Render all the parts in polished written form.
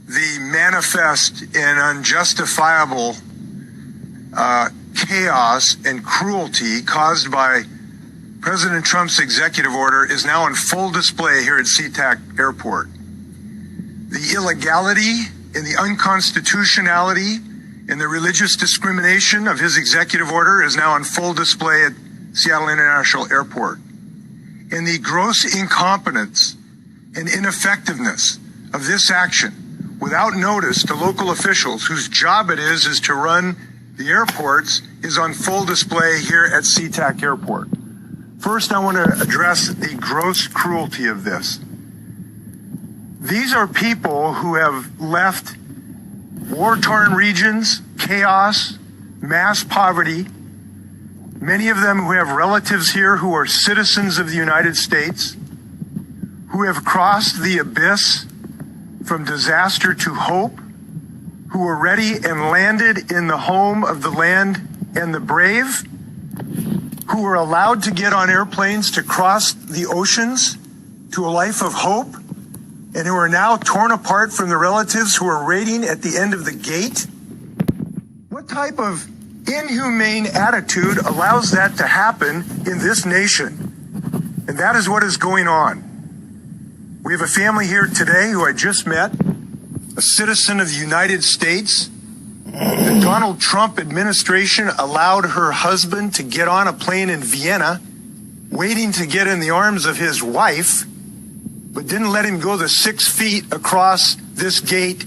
the manifest and unjustifiable chaos and cruelty caused by President Trump's executive order is now on full display here at SeaTac Airport. The illegality and the unconstitutionality and the religious discrimination of his executive order is now on full display at Seattle International Airport. And the gross incompetence and ineffectiveness of this action without notice to local officials whose job it is to run the airports is on full display here at SeaTac Airport. First, I want to address the gross cruelty of this. These are people who have left war-torn regions, chaos, mass poverty, many of them who have relatives here who are citizens of the United States, who have crossed the abyss from disaster to hope, who were ready and landed in the home of the land and the brave, who were allowed to get on airplanes to cross the oceans to a life of hope, and who are now torn apart from the relatives who are waiting at the end of the gate? What type of inhumane attitude allows that to happen in this nation? And that is what is going on. We have a family here today who I just met, a citizen of the United States. The Donald Trump administration allowed her husband to get on a plane in Vienna, waiting to get in the arms of his wife, but didn't let him go the 6 feet across this gate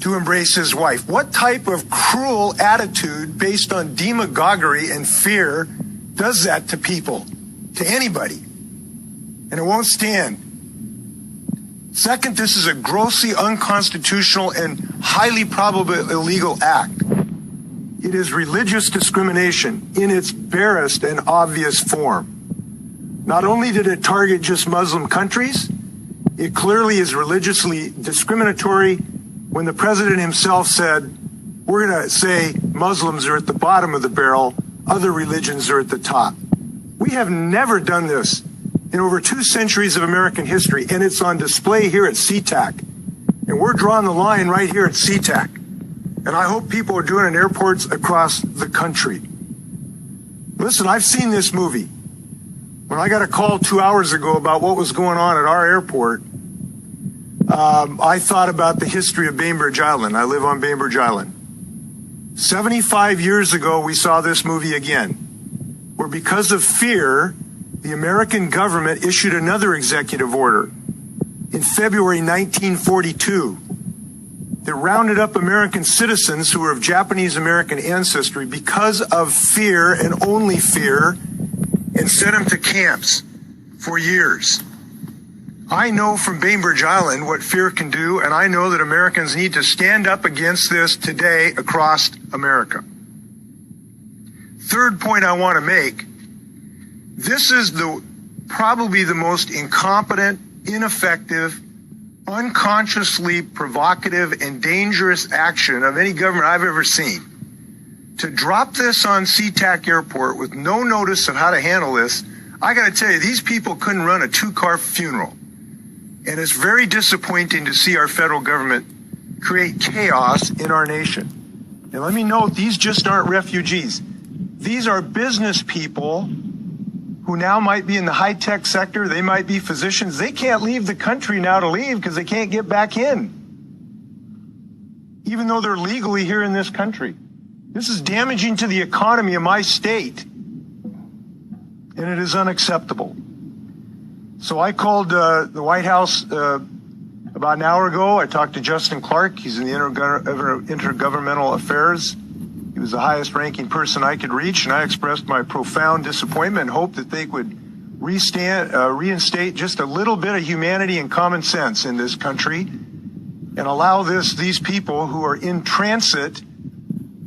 to embrace his wife. What type of cruel attitude based on demagoguery and fear does that to people, to anybody? And it won't stand. Second, this is a grossly unconstitutional and highly probable illegal act. It is religious discrimination in its barest and obvious form. Not only did it target just Muslim countries, it clearly is religiously discriminatory when the president himself said, we're going to say Muslims are at the bottom of the barrel, other religions are at the top. We have never done this in over 2 centuries of American history, and it's on display here at SeaTac. And we're drawing the line right here at SeaTac. And I hope people are doing it in airports across the country. Listen, I've seen this movie. When I got a call 2 hours ago about what was going on at our airport, I thought about the history of Bainbridge Island. I live on Bainbridge Island. 75 years ago, we saw this movie again, where because of fear, the American government issued another executive order in February 1942 that rounded up American citizens who were of Japanese American ancestry because of fear and only fear, and sent them to camps for years. I know from Bainbridge Island what fear can do, and I know that Americans need to stand up against this today across America. Third point I want to make, this is probably the most incompetent, ineffective, unconsciously provocative and dangerous action of any government I've ever seen. To drop this on SeaTac Airport with no notice of how to handle this, I got to tell you, these people couldn't run a 2-car funeral. And it's very disappointing to see our federal government create chaos in our nation. And let me note, these just aren't refugees. These are business people who now might be in the high-tech sector. They might be physicians. They can't leave the country now to leave because they can't get back in, even though they're legally here in this country. This is damaging to the economy of my state, and it is unacceptable. So I called the White House about an hour ago. I talked to Justin Clark. He's in the Intergovernmental Affairs. He was the highest ranking person I could reach, and I expressed my profound disappointment and hope that they would reinstate just a little bit of humanity and common sense in this country and allow these people who are in transit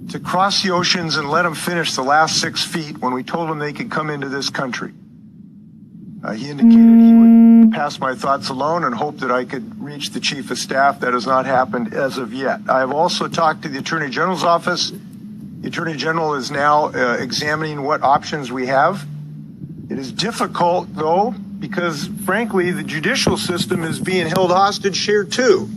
to cross the oceans and let them finish the last 6 feet when we told them they could come into this country. He indicated he would pass my thoughts alone and hope that I could reach the Chief of Staff. That has not happened as of yet. I have also talked to the Attorney General's office. The Attorney General is now examining what options we have. It is difficult, though, because, frankly, the judicial system is being held hostage here, too.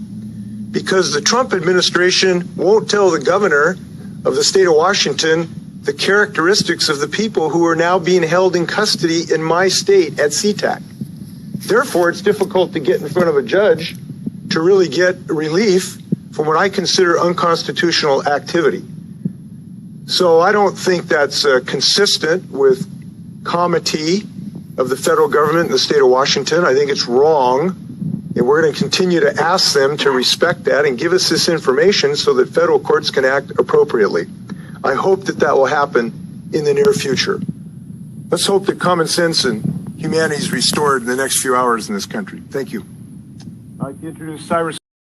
because the Trump administration won't tell the governor of the state of Washington the characteristics of the people who are now being held in custody in my state at SeaTac. Therefore, it's difficult to get in front of a judge to really get relief from what I consider unconstitutional activity. So I don't think that's consistent with comity of the federal government in the state of Washington. I think it's wrong, and we're going to continue to ask them to respect that and give us this information so that federal courts can act appropriately. I hope that that will happen in the near future. Let's hope that common sense and humanity is restored in the next few hours in this country. Thank you. I'd like to introduce Cyrus